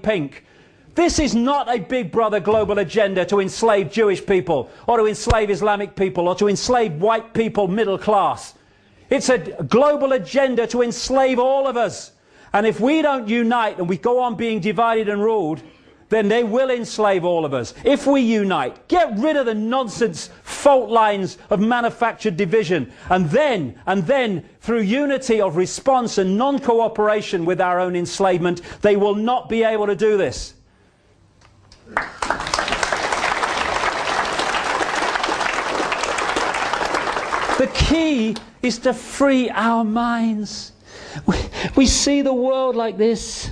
pink. This is not a big brother global agenda to enslave Jewish people, or to enslave Islamic people, or to enslave white people, middle class. It's a global agenda to enslave all of us. And if we don't unite and we go on being divided and ruled, then they will enslave all of us. If we unite, get rid of the nonsense fault lines of manufactured division, and then through unity of response and non-cooperation with our own enslavement, they will not be able to do this. The key is to free our minds. We see the world like this.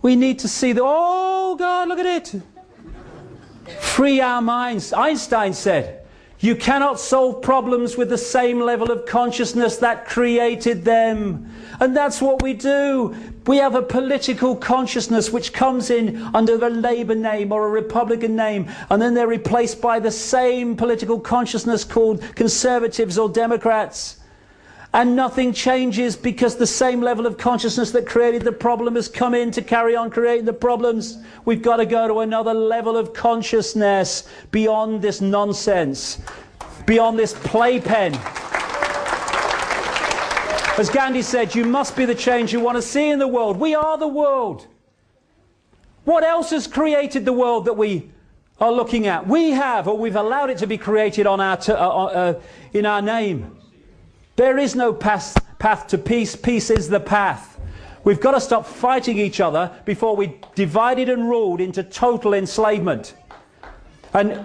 We need to see oh God, look at it. Free our minds. Einstein said, you cannot solve problems with the same level of consciousness that created them. And that's what we do. We have a political consciousness which comes in under a Labour name or a Republican name, and then they're replaced by the same political consciousness called Conservatives or Democrats. And nothing changes because the same level of consciousness that created the problem has come in to carry on creating the problems. We've got to go to another level of consciousness beyond this nonsense, beyond this playpen. As Gandhi said, you must be the change you want to see in the world. We are the world. What else has created the world that we are looking at? We have, or we've allowed it to be created on our in our name. There is no path to peace. Peace is the path. We've got to stop fighting each other before we divided and ruled into total enslavement. And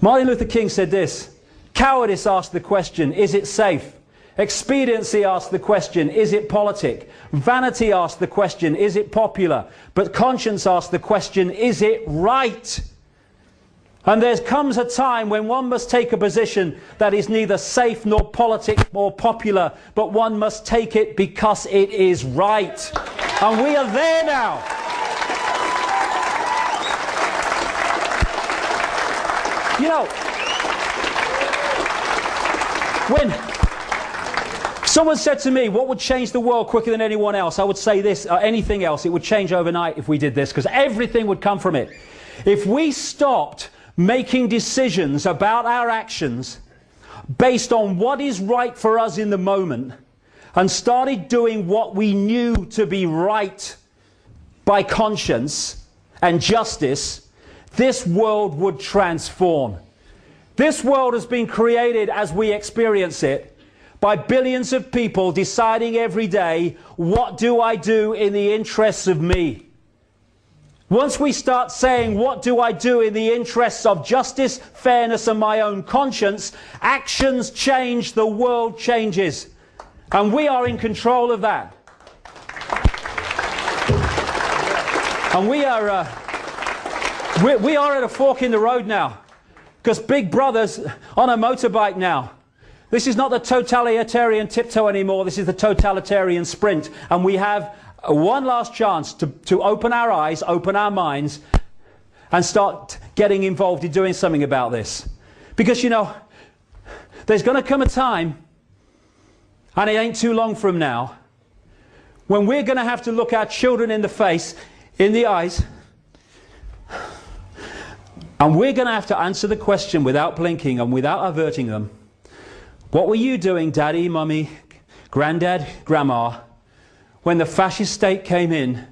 Martin Luther King said this: cowardice asked the question, is it safe? Expediency asked the question, is it politic? Vanity asked the question, is it popular? But conscience asked the question, is it right? And there comes a time when one must take a position that is neither safe nor politic nor popular, but one must take it because it is right. And we are there now. You know, when someone said to me, what would change the world quicker than anyone else? I would say this, or anything else, it would change overnight if we did this, because everything would come from it. If we stopped making decisions about our actions based on what is right for us in the moment, and started doing what we knew to be right by conscience and justice, this world would transform. This world has been created as we experience it by billions of people deciding every day, what do I do in the interests of me? Once we start saying, what do I do in the interests of justice, fairness and my own conscience, actions change, the world changes. And we are in control of that. And we are at a fork in the road now. Because Big Brother's on a motorbike now. This is not the totalitarian tiptoe anymore, this is the totalitarian sprint. And we have one last chance to open our eyes, open our minds, and start getting involved in doing something about this. Because, you know, there's going to come a time, and it ain't too long from now, when we're going to have to look our children in the face, in the eyes, and we're going to have to answer the question without blinking and without averting them. What were you doing, Daddy, Mummy, Granddad, Grandma, when the fascist state came in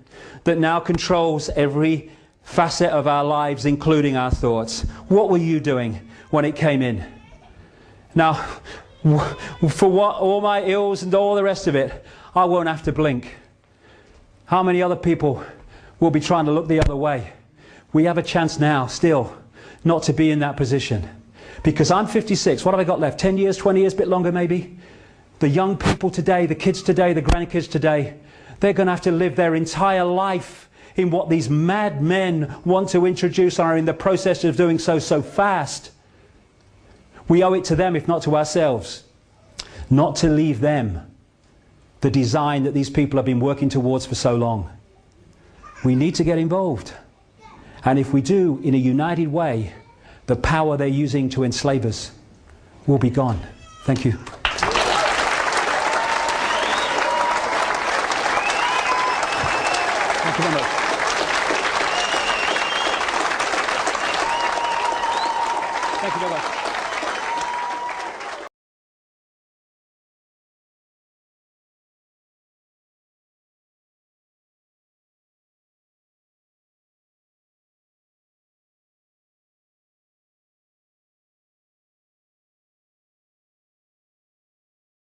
that now controls every facet of our lives, including our thoughts? What were you doing when it came in? Now, for what, all my ills and all the rest of it, I won't have to blink. How many other people will be trying to look the other way? We have a chance now, still, not to be in that position. Because I'm 56, what have I got left? 10 years, 20 years, a bit longer maybe? The young people today, the kids today, the grandkids today, they're going to have to live their entire life in what these mad men want to introduce and are in the process of doing so fast. We owe it to them, if not to ourselves, not to leave them the design that these people have been working towards for so long. We need to get involved. And if we do, in a united way, the power they're using to enslave us will be gone. Thank you. Thank you very much. Thank you very much.